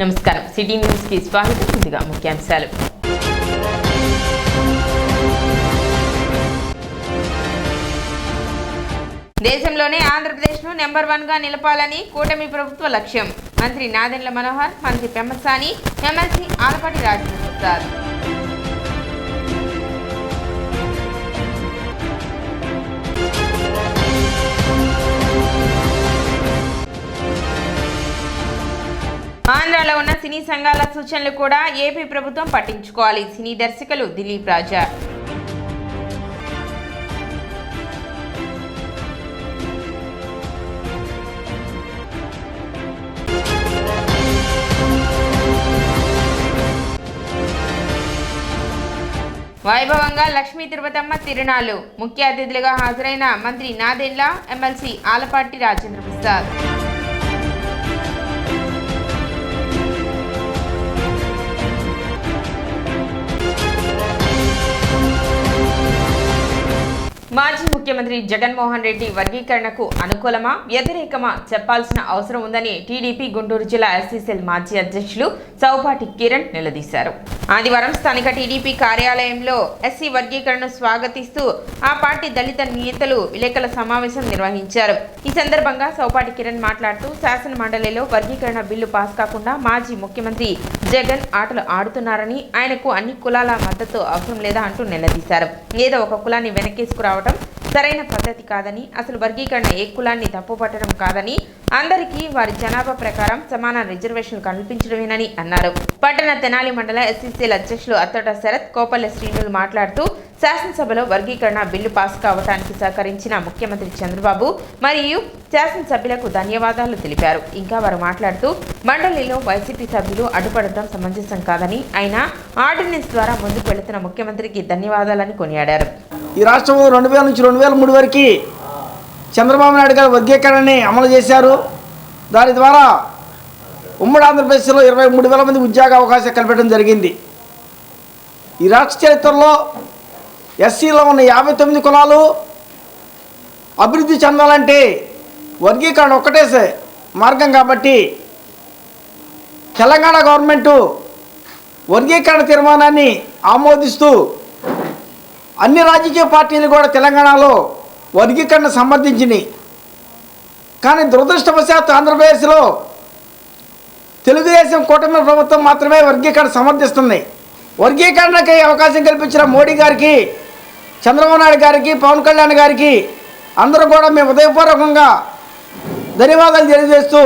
నమస్కారం city news కి స్వాగతం. ముందుగా ముఖ్యాంశాలు. దేశంలోనే ఆంధ్రప్రదేశ్ను నెంబర్ 1 గా నిలపాలని కూటమి ప్రభుత్వ లక్ష్యం. మంత్రి నాదెండ్ల మనోహర్, మంత్రి పెమ్మసాని, ఎమ్మెల్సీ ఆలపాటి రాజేంద్ర ప్రసాద్. ఆంధ్రాలో ఉన్న సినీ సంఘాల సూచనలు కూడా ఏపీ ప్రభుత్వం పట్టించుకోవాలి. సినీ దర్శకులు దిలీప్ రాజా. వైభవంగా లక్ష్మీ తిరుపతమ్మ తిరునాళ్లు. ముఖ్య అతిథులుగా హాజరైన మంత్రి నాదెండ్ల, ఎమ్మెల్సీ ఆలపాటి రాజేంద్ర ప్రసాద్. మాజీ ముఖ్యమంత్రి జగన్మోహన్ రెడ్డి వర్గీకరణకు అనుకూలమా వ్యతిరేకమా చెప్పాల్సిన అవసరం ఉందని టీడీపీ గుంటూరు జిల్లా ఎస్సీసెల్ మాజీ అధ్యక్షులు చౌపాటి కిరణ్ నిలదీశారు. ఆదివారం స్థానిక టీడీపీ కార్యాలయంలో ఎస్సీ వర్గీకరణను స్వాగతిస్తూ ఆ పార్టీ దళిత నేతలు విలేకరుల సమావేశం నిర్వహించారు. ఈ సందర్భంగా చౌపాటి కిరణ్ మాట్లాడుతూ శాసన మండలిలో వర్గీకరణ బిల్లు పాస్ కాకుండా మాజీ ముఖ్యమంత్రి జగన్ ఆటలు ఆడుతున్నారని, ఆయనకు అన్ని కులాల మద్దతు అవసరం లేదా అంటూ నిలదీశారు. ఏదో ఒక కులాన్ని వెనకేసుకురావడం సరైన పద్ధతి కాదని, అసలు వర్గీకరణ ఏ కులాన్ని తప్పుపట్టడం కాదని, అందరికీ వారి జనాభా ప్రకారం సమాన రిజర్వేషన్లు కల్పించడమేనని అన్నారు. పట్టణ తెనాలి మండల ఎస్సీసీల అధ్యక్షులు అత్తోట శరత్, కోపల్లె శ్రీనులు మాట్లాడుతూ శాసనసభలో వర్గీకరణ బిల్లు పాస్ కావడానికి సహకరించిన ముఖ్యమంత్రి చంద్రబాబు మరియు శాసనసభ్యులకు ధన్యవాదాలు తెలిపారు. ఇంకా వారు మాట్లాడుతూ మండలిలో వైసీపీ సభ్యులు అడ్డుపడటం సమంజసం కాదని, అయినా ఆర్డినెన్స్ ద్వారా ముందుకు వెళుతున్న ముఖ్యమంత్రికి ధన్యవాదాలని కొనియాడారు. ఈ రాష్ట్రం 2000 నుంచి 2003 వరకు చంద్రబాబు నాయుడు గారు వర్గీకరణని అమలు చేశారు. దాని ద్వారా ఉమ్మడి ఆంధ్రప్రదేశ్లో 23,000 మంది ఉద్యోగ అవకాశాలు కల్పించడం జరిగింది. ఈ రాష్ట్ర చరిత్రలో ఎస్సీలో ఉన్న 59 కులాలు అభివృద్ధి చెందాలంటే వర్గీకరణ ఒక్కటే మార్గం. కాబట్టి తెలంగాణ గవర్నమెంటు వర్గీకరణ తీర్మానాన్ని ఆమోదిస్తూ అన్ని రాజకీయ పార్టీలు కూడా తెలంగాణలో వర్గీకరణ సమర్థించినాయి. కానీ దురదృష్టవశాత్తు ఆంధ్రప్రదేశ్లో తెలుగుదేశం కూటమి ప్రభుత్వం మాత్రమే వర్గీకరణ సమర్థిస్తుంది. వర్గీకరణకి అవకాశం కల్పించిన మోడీ గారికి, చంద్రబాబు నాయుడు గారికి, పవన్ కళ్యాణ్ గారికి అందరూ కూడా మేము హృదయపూర్వకంగా ధన్యవాదాలు తెలియజేస్తూ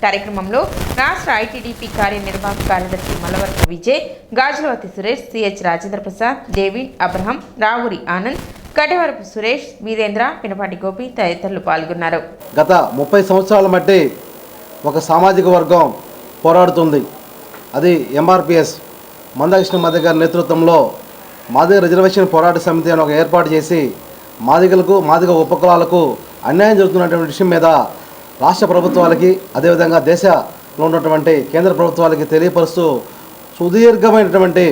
కార్యక్రమంలో రాష్ట్ర ఐటీడీపీ కార్యనిర్వాహక కార్యదర్శి Malavarapu Vijay, Gajulavathi Suresh, CH Rajendra Prasad, David Abraham, Ravuri Anand, Kativarapu Suresh, Veerendra, Pinapati Gopi తదితరులు పాల్గొన్నారు. గత 30 సంవత్సరాల మట్టి ఒక సామాజిక వర్గం పోరాడుతుంది. అది ఎంఆర్పిఎస్ మందకృష్ణ మాదిగ గారి నేతృత్వంలో మాదిగ రిజర్వేషన్ పోరాట సమితి అని ఒక ఏర్పాటు చేసి మాదిగలకు, మాదిగ ఉపకులాలకు అన్యాయం జరుగుతున్నటువంటి విషయం మీద రాష్ట్ర ప్రభుత్వాలకి, అదేవిధంగా దేశంలో ఉన్నటువంటి కేంద్ర ప్రభుత్వాలకి తెలియపరుస్తూ సుదీర్ఘమైనటువంటి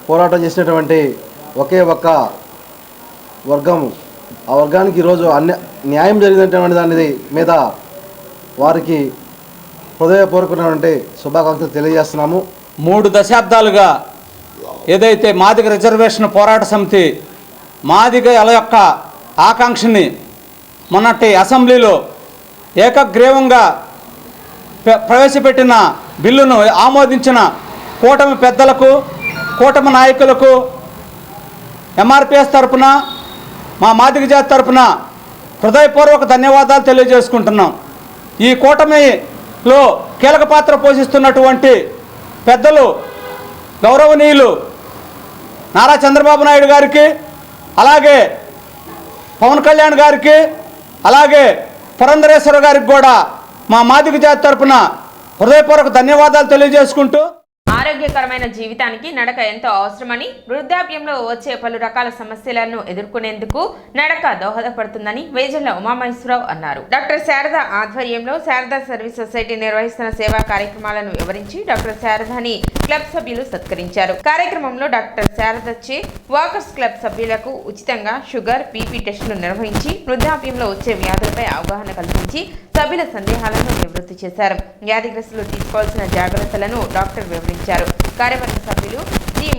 పోరాటం చేసినటువంటి ఒకే ఒక్క వర్గం, ఆ వర్గానికి ఈరోజు న్యాయం జరిగినటువంటి దాని మీద వారికి హృదయపూర్వకమైనటువంటి శుభాకాంక్షలు తెలియజేస్తున్నాము. 3 దశాబ్దాలుగా ఏదైతే మాదిగ రిజర్వేషన్ పోరాట సమితి మాదిగల యొక్క ఆకాంక్షని మొన్నటి అసెంబ్లీలో ఏకగ్రీవంగా ప్రవేశపెట్టిన బిల్లును ఆమోదించిన కూటమి పెద్దలకు, కూటమి నాయకులకు ఎంఆర్పిఎస్ తరఫున, మా మాదిగ జాతి తరఫున హృదయపూర్వక ధన్యవాదాలు తెలియజేసుకుంటున్నాం. ఈ కూటమిలో కీలక పాత్ర పోషిస్తున్నటువంటి పెద్దలు గౌరవనీయులు నారా చంద్రబాబు నాయుడు గారికి, అలాగే పవన్ కళ్యాణ్ గారికి, అలాగే పురంధరేశ్వర గారికి కూడా మా మాదిగ జాతి తరఫున హృదయపూర్వక ధన్యవాదాలు తెలియజేసుకుంటూ ఆరోగ్యకరమైన జీవితానికి నడక ఎంతో అవసరమని, వృద్ధాప్యంలో వచ్చే పలు రకాల సమస్యలను ఎదుర్కొనేందుకు నడక దోహదపడుతుందని వేజల్ల ఉమామహేశ్వరరావు అన్నారు. డాక్టర్ శారద ఆధ్వర్యంలో శారదా సర్వీస్ సొసైటీ నిర్వహిస్తున్న సేవా కార్యక్రమాలను వివరించి డాక్టర్ శారదని క్లబ్ సభ్యులు సత్కరించారు. కార్యక్రమంలో డాక్టర్ శారదచే వాకర్స్ క్లబ్ సభ్యులకు ఉచితంగా షుగర్, బీపీ టెస్టులు నిర్వహించి వృద్ధాప్యంలో వచ్చే వ్యాధులపై అవగాహన కల్పించి సభ్యుల సందేహాలను నివృత్తి చేశారు. వ్యాధిగ్రస్తులు తీసుకోవాల్సిన జాగ్రత్తలను డాక్టర్ వివరించారు. కార్యవర్గ సభ్యులు జి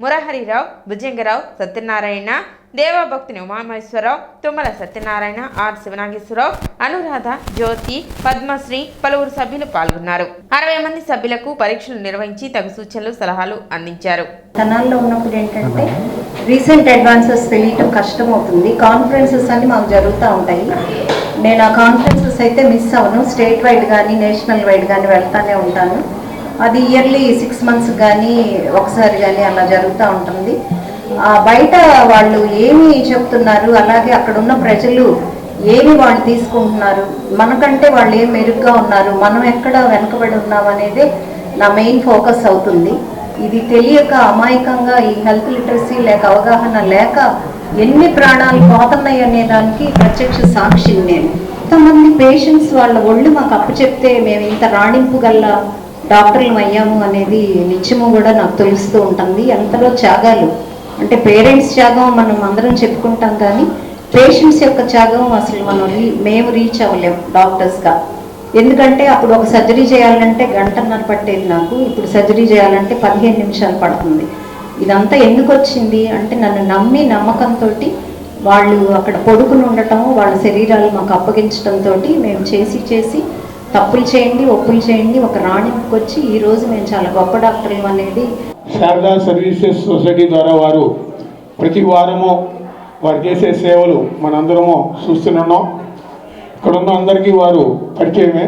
మురహరిరావు, భుజంగరావు, సత్యనారాయణ, దేవభక్తిని ఉమామేశ్వరరావు, తుమ్మల సత్యనారాయణ, ఆర్ శివనాగేశ్వరరావు, అనురాధ, జ్యోతి, పద్మశ్రీ పలువురు సభ్యులు పాల్గొన్నారు. 60 మంది సభ్యులకు పరీక్షలు నిర్వహించి తగు సూచనలు, సలహాలు అందించారు. కనాల్లో ఉన్నప్పుడు ఏంటంటే రీసెంట్ అడ్వాన్సెస్ తెలియటం కష్టం అవుతుంది. కాన్ఫరెన్సెస్ అన్ని మాకు జరుగుతూ ఉంటాయి. నేను ఆ కాన్ఫరెన్సెస్ అయితే మిస్ అవ్వను. స్టేట్ వైడ్ కానీ నేషనల్ వైడ్ కానీ వెళ్తానే ఉంటాను. అది ఇయర్లీ 6 months కానీ ఒకసారి కానీ అలా జరుగుతూ ఉంటుంది. బయట వాళ్ళు ఏమి చెప్తున్నారు, అలాగే అక్కడ ఉన్న ప్రజలు ఏమి వాళ్ళు తీసుకుంటున్నారు, మనకంటే వాళ్ళు ఏం మెరుగ్గా ఉన్నారు, మనం ఎక్కడ వెనకబడి ఉన్నాం అనేది నా మెయిన్ ఫోకస్ అవుతుంది. ఇది తెలియక అమాయకంగా ఈ హెల్త్ లిటరసీ లేక అవగాహన లేక ఎన్ని ప్రాణాలు పోతున్నాయి అనే దానికి ప్రత్యక్ష సాక్షిని నేను. కొంతమంది పేషెంట్స్ వాళ్ళ ఒళ్ళు మాకు అప్పచెప్తే మేము ఇంత రాణింపు గల డాక్టర్లు అయ్యాము అనేది నిత్యము కూడా నాకు తెలుస్తూ ఉంటుంది. ఎంతలో త్యాగాలు అంటే పేరెంట్స్ త్యాగం మనం అందరం చెప్పుకుంటాం, కానీ పేషెంట్స్ యొక్క త్యాగం అసలు మేము రీచ్ అవ్వలేము డాక్టర్స్గా. ఎందుకంటే అప్పుడు ఒక సర్జరీ చేయాలంటే 1.5 గంటలు పట్టేది నాకు, ఇప్పుడు సర్జరీ చేయాలంటే 15 నిమిషాలు పడుతుంది. ఇదంతా ఎందుకు వచ్చింది అంటే నన్ను నమ్మి నమ్మకంతో వాళ్ళు అక్కడ పడుకుని ఉండటం, వాళ్ళ శరీరాలు మాకు అప్పగించడంతో మేము చేసి తప్పులు చేయండి, ఒప్పులు చేయండి, ఒక రాణికి వచ్చి ఈరోజు మేము చాలా గొప్ప డాక్టర్లు అనేది. శారదా సర్వీసెస్ సొసైటీ ద్వారా వారు ప్రతి వారము వారు చేసే సేవలు మనందరము చూస్తున్నాం. ఇక్కడ ఉన్న అందరికీ వారు పరిచయమే.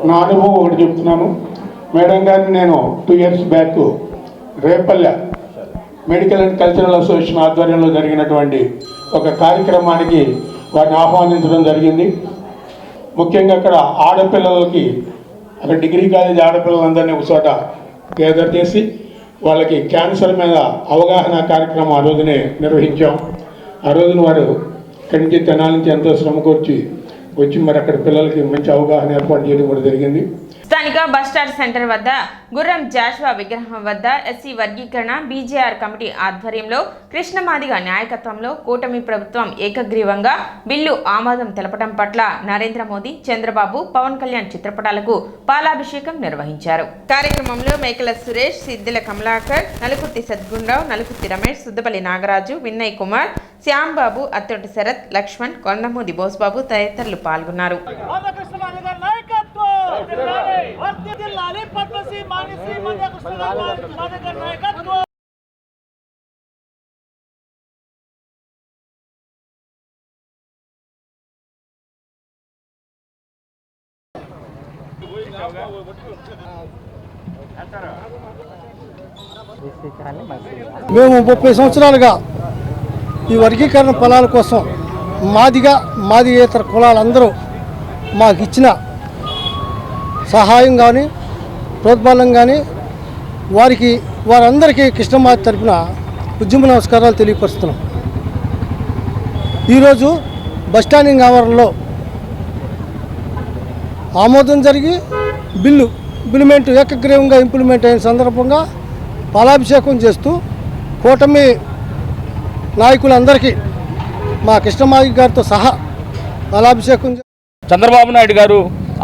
నా అనుభవం ఒకటి చెప్తున్నాను. మేడం గారిని నేను 2 years back Repalle medical and cultural association ఆధ్వర్యంలో జరిగినటువంటి ఒక కార్యక్రమానికి వారిని ఆహ్వానించడం జరిగింది. ముఖ్యంగా అక్కడ ఆడపిల్లలకి అక్కడ డిగ్రీ కాలేజ్ ఆడపిల్లలందరినీ ఒక చోట గ్యాదర్ చేసి వాళ్ళకి క్యాన్సర్ మీద అవగాహన కార్యక్రమం ఆ రోజునే నిర్వహించాం. ఆ రోజున వారు ఇక్కడి నుంచి తెనాలి నుంచి ఎంతో శ్రమ వచ్చి మరి అక్కడ పిల్లలకి మంచి అవగాహన ఏర్పాటు చేయడం కూడా జరిగింది. స్థానిక బస్టాండ్ సెంటర్ వద్ద గుర్రం జాషువా విగ్రహం వద్ద ఎస్సీ వర్గీకరణ బీజేఆర్ కమిటీ ఆధ్వర్యంలో కృష్ణమాదిగ నాయకత్వంలో కూటమి ప్రభుత్వం ఏకగ్రీవంగా బిల్లు ఆమోదం తెలపడం పట్ల నరేంద్ర మోదీ, చంద్రబాబు, పవన్ కళ్యాణ్ చిత్రపటాలకు పాలాభిషేకం నిర్వహించారు. కార్యక్రమంలో మేకల సురేష్, సిద్దిల కమలాకర్, నలుకుర్తి సద్గుండరావు, నలుకుర్తి రమేష్, సుద్దపల్లి నాగరాజు, విన్నయ్ కుమార్, శ్యాంబాబు, అత్తోటి శరత్, లక్ష్మణ్, కొండమూది బోస్బాబు తదితరులు పాల్గొన్నారు. మేము 30 సంవత్సరాలుగా ఈ వర్గీకరణ ఫలాల కోసం మాదిగేతర కులాలందరూ మాకు ఇచ్చిన సహాయం కానీ ప్రోత్సాహం కానీ వారందరికీ కృష్ణమాది తరపున ఉద్యమ నమస్కారాలు తెలియపరుస్తున్నాం. ఈరోజు బస్టాండింగ్ ఆవరణలో ఆమోదం జరిగి బిల్లుమెంట్ ఏకగ్రీవంగా ఇంప్లిమెంట్ అయిన సందర్భంగా పాలాభిషేకం చేస్తూ కూటమి నాయకులందరికీ మా కృష్ణమాది గారితో సహా పాలాభిషేకం. చంద్రబాబు నాయుడు గారు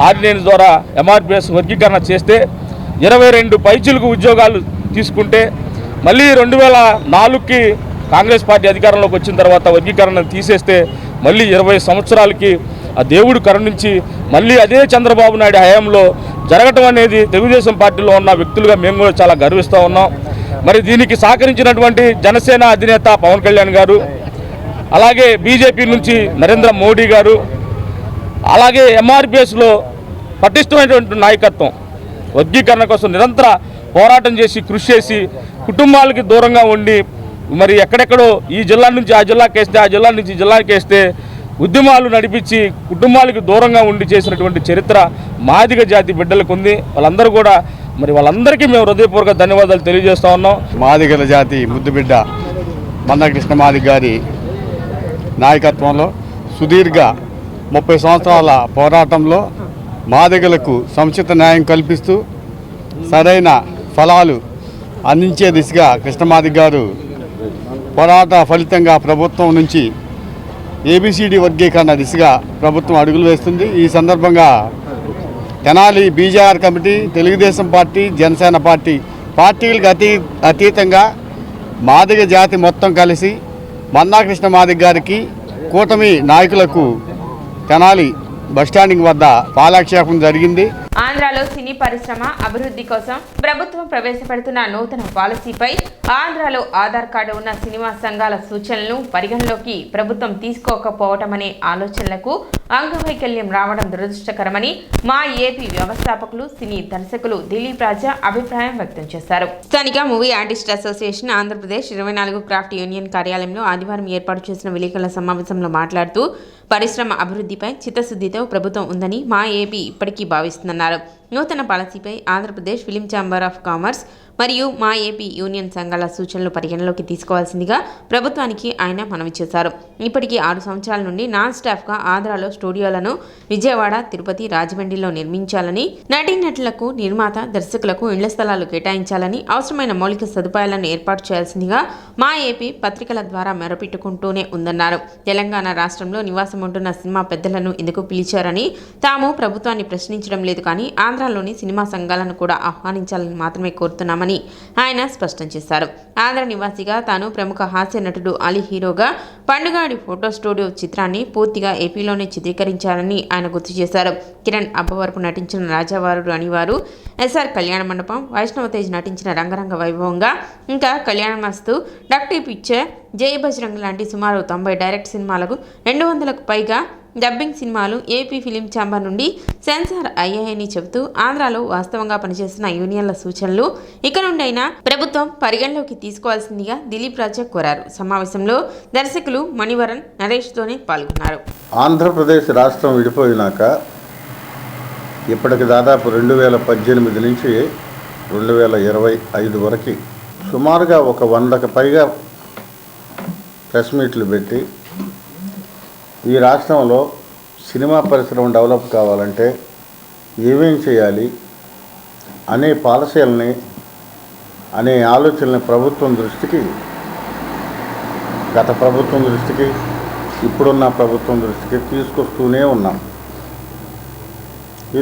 ఆర్డినెన్స్ ద్వారా ఎంఆర్పిఎస్ వర్గీకరణ చేస్తే 22 పైచిలకు ఉద్యోగాలు తీసుకుంటే మళ్ళీ 2004కి కాంగ్రెస్ పార్టీ అధికారంలోకి వచ్చిన తర్వాత వర్గీకరణ తీసేస్తే మళ్ళీ 20 సంవత్సరాలకి ఆ దేవుడు కరుణించి మళ్ళీ అదే చంద్రబాబు నాయుడు హయాంలో జరగటం అనేది తెలుగుదేశం పార్టీలో ఉన్న వ్యక్తులుగా మేము కూడా చాలా గర్విస్తూ ఉన్నాం. మరి దీనికి సహకరించినటువంటి జనసేన అధినేత పవన్ కళ్యాణ్ గారు, అలాగే బీజేపీ నుంచి నరేంద్ర మోడీ గారు, అలాగే ఎంఆర్పిఎస్లో పటిష్టమైనటువంటి నాయకత్వం వర్గీకరణ కోసం నిరంతర పోరాటం చేసి కృషి చేసి కుటుంబాలకి దూరంగా ఉండి మరి ఎక్కడెక్కడో ఈ జిల్లా నుంచి ఆ జిల్లాకి వేస్తే ఆ జిల్లా నుంచి ఈ జిల్లాకి వేస్తే ఉద్యమాలు నడిపించి కుటుంబాలకు దూరంగా ఉండి చేసినటువంటి చరిత్ర మాదిగ జాతి బిడ్డలకు ఉంది. వాళ్ళందరికీ మేము హృదయపూర్వక ధన్యవాదాలు తెలియజేస్తూ ఉన్నాం. మాదిగల జాతి ముద్దుబిడ్డ మంద కృష్ణమాది గారి నాయకత్వంలో సుదీర్ఘ 30 సంవత్సరాల పోరాటంలో మాదిగలకు సముచిత న్యాయం కల్పిస్తూ సరైన ఫలాలు అందించే దిశగా కృష్ణమాది గారు పోరాట ఫలితంగా ప్రభుత్వం నుంచి ఏబిసిడి వర్గీకరణ దిశగా ప్రభుత్వం అడుగులు వేస్తుంది. ఈ సందర్భంగా Tenali BJR committee, Telugu Desam party, Janasena పార్టీలకు అతీతంగా మాదిగ జాతి మొత్తం కలిసి మందాకృష్ణ మాదిగ గారికి, కూటమి నాయకులకు తెనాలి బస్టాండింగ్ వద్ద పాలాక్షేపం జరిగింది. ఆంధ్రాలో సినీ పరిశ్రమ అభివృద్ధి కోసం ప్రభుత్వం ప్రవేశపెడుతున్న నూతన పాలసీపై ఆంధ్రాలో ఆధార్ కార్డు ఉన్న సినిమా సంఘాల సూచనలను పరిగణలోకి ప్రభుత్వం తీసుకోకపోవటమనే ఆలోచనలకు అంగవైకల్యం రావడం దురదృష్టకరమని మా ఏపీ వ్యవస్థాపకులు, సినీ దర్శకులు దిలీప్ రాజా అభిప్రాయం వ్యక్తం చేశారు. స్థానిక movie artist association Andhra Pradesh 24 craft union కార్యాలయంలో ఆదివారం ఏర్పాటు చేసిన విలేకరుల సమావేశంలో మాట్లాడుతూ పరిశ్రమ అభివృద్ధిపై చిత్తశుద్ధితో ప్రభుత్వం ఉందని మా ఏపీ ఇప్పటికీ భావిస్తుందన్నారు. నూతన పాలసీపై Andhra Pradesh film chamber of commerce మరియు మా ఏపీ యూనియన్ సంఘాల సూచనలు పరిగణలోకి తీసుకోవాల్సిందిగా ప్రభుత్వానికి ఆయన మనవి చేశారు. ఇప్పటికీ 6 సంవత్సరాల నుండి నాన్ స్టాఫ్గా ఆంధ్రాలో స్టూడియోలను విజయవాడ, తిరుపతి, రాజమండ్రిలో నిర్మించాలని, నటీనటులకు, నిర్మాత, దర్శకులకు ఇళ్ల స్థలాలు కేటాయించాలని, అవసరమైన మౌలిక సదుపాయాలను ఏర్పాటు చేయాల్సిందిగా మా ఏపీ పత్రికల ద్వారా మెరపెట్టుకుంటూనే ఉందన్నారు. తెలంగాణ రాష్ట్రంలో నివాసం ఉంటున్న సినిమా పెద్దలను ఎందుకు పిలిచారని తాము ప్రభుత్వాన్ని ప్రశ్నించడం లేదు, కానీ ఆంధ్రాలోని సినిమా సంఘాలను కూడా ఆహ్వానించాలని మాత్రమే కోరుతున్నామని ఆయన స్పష్టం చేశారు. ఆంధ్ర నివాసిగా తాను ప్రముఖ హాస్య నటుడు అలీ హీరోగా పండుగాడి ఫోటో స్టూడియో చిత్రాన్ని పూర్తిగా ఏపీలోనే చిత్రీకరించారని ఆయన గుర్తు చేశారు. కిరణ్ అబ్బవరపు నటించిన రాజావారు అనివారు, ఎస్ఆర్ కళ్యాణ మండపం, వైష్ణవతేజ్ నటించిన రంగరంగ వైభవంగా, ఇంకా కళ్యాణమస్తు, డక్టీ పిక్చర్, జై బజరంగ్ లాంటి సుమారు 90 డైరెక్ట్ సినిమాలకు 200కు పైగా డబ్బింగ్ సినిమాలు ఏపీ ఫిలిం ఛాంబర్ నుండి సెన్సార్ అయ్యాయని చెబుతూ ఆంధ్రాలో వాస్తవంగా పనిచేస్తున్న యూనియన్ల సూచనలు ఇక నుండైనా ప్రభుత్వం పరిగణలోకి తీసుకోవాల్సిందిగా దిలీప్ రాజా కోరారు. సమావేశంలో దర్శకులు మణివరన్, నరేష్తోనే పాల్గొన్నారు. ఆంధ్రప్రదేశ్ రాష్ట్రం విడిపోయినాక ఇప్పటికి దాదాపు 2018 నుంచి 2025 వరకు సుమారుగా ఒక 100కు పైగా ప్రెస్ మీట్లు పెట్టి ఈ రాష్ట్రంలో సినిమా పరిశ్రమ డెవలప్ కావాలంటే ఏమేం చేయాలి అనే పాలసీలని, అనే ఆలోచనని ప్రభుత్వం దృష్టికి, గత ప్రభుత్వం దృష్టికి, ఇప్పుడున్న ప్రభుత్వం దృష్టికి తీసుకొస్తూనే ఉన్నాం.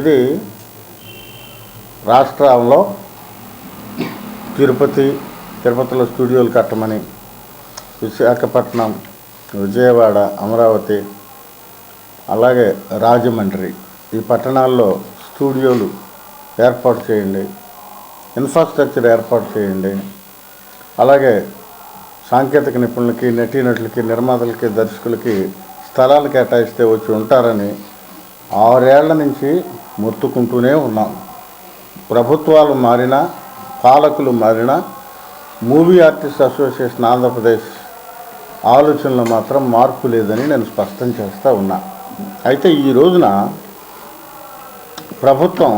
ఇది రాష్ట్రంలో తిరుపతిలో స్టూడియోలు కట్టమని, విశాఖపట్నం, విజయవాడ, అమరావతి, అలాగే రాజమండ్రి ఈ పట్టణాల్లో స్టూడియోలు ఏర్పాటు చేయండి, ఇన్ఫ్రాస్ట్రక్చర్ ఏర్పాటు చేయండి, అలాగే సాంకేతిక నిపుణులకి, నటీనటులకి, నిర్మాతలకి, దర్శకులకి స్థలాలు కేటాయిస్తే వచ్చి ఉంటారని 6 ఏళ్ల నుంచి మొత్తుకుంటూనే ఉన్నాం. ప్రభుత్వాలు మారినా, పాలకులు మారినా మూవీ ఆర్టిస్ట్ అసోసియేషన్ ఆంధ్రప్రదేశ్ ఆలోచనలో మాత్రం మార్పు లేదని నేను స్పష్టం చేస్తూ ఉన్నా. అయితే ఈ రోజున ప్రభుత్వం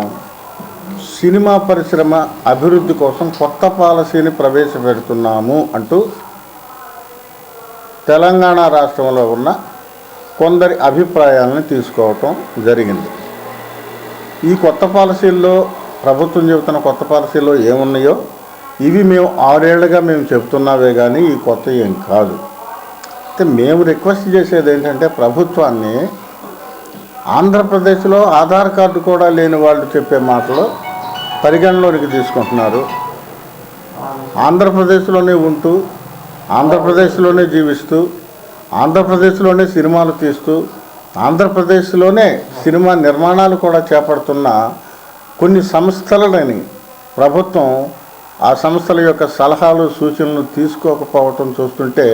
సినిమా పరిశ్రమ అభివృద్ధి కోసం కొత్త పాలసీని ప్రవేశపెడుతున్నాము అంటూ తెలంగాణ రాష్ట్రంలో ఉన్న కొందరి అభిప్రాయాలను తీసుకోవటం జరిగింది. ఈ కొత్త పాలసీల్లో, ప్రభుత్వం చెబుతున్న కొత్త పాలసీల్లో ఏమున్నాయో ఇవి మేము 6 ఏళ్లుగా మేము చెబుతున్నావే కానీ ఈ కొత్త ఏం కాదు. అయితే మేము రిక్వెస్ట్ చేసేది ఏంటంటే ప్రభుత్వాన్ని ఆంధ్రప్రదేశ్లో ఆధార్ కార్డు కూడా లేని వాళ్ళు చెప్పే మాటలు పరిగణలోనికి తీసుకుంటున్నారు. ఆంధ్రప్రదేశ్లోనే ఉంటూ, ఆంధ్రప్రదేశ్లోనే జీవిస్తూ, ఆంధ్రప్రదేశ్లోనే సినిమాలు తీస్తూ, ఆంధ్రప్రదేశ్లోనే సినిమా నిర్మాణాలు కూడా చేపడుతున్న కొన్ని సంస్థలని ప్రభుత్వం ఆ సంస్థల యొక్క సలహాలు, సూచనలు తీసుకోకపోవటం చూస్తుంటే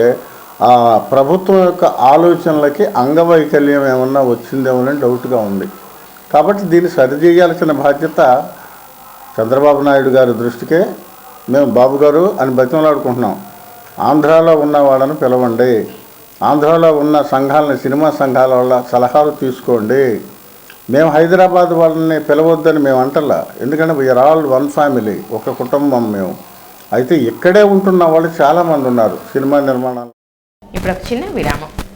ఆ ప్రభుత్వం యొక్క ఆలోచనలకి అంగవైకల్యం ఏమన్నా వచ్చిందేమోనని డౌట్గా ఉంది. కాబట్టి దీన్ని సరిచేయాల్సిన బాధ్యత చంద్రబాబు నాయుడు గారి దృష్టికే మేము బాబు గారు అని బతిమలాడుకుంటున్నాం. ఆంధ్రాలో ఉన్న వాళ్ళని పిలవండి, ఆంధ్రాలో ఉన్న సంఘాలని, సినిమా సంఘాల వాళ్ళ సలహాలు తీసుకోండి. మేము హైదరాబాద్ వాళ్ళని పిలవద్దని మేము అంటలా, ఎందుకంటే వీఆర్ ఆల్ వన్ ఫ్యామిలీ, ఒక కుటుంబం మేము. అయితే ఇక్కడే ఉంటున్న వాళ్ళు చాలామంది ఉన్నారు సినిమా నిర్మాణాలు. ఇప్పుడు ఒక చిన్న విరామం.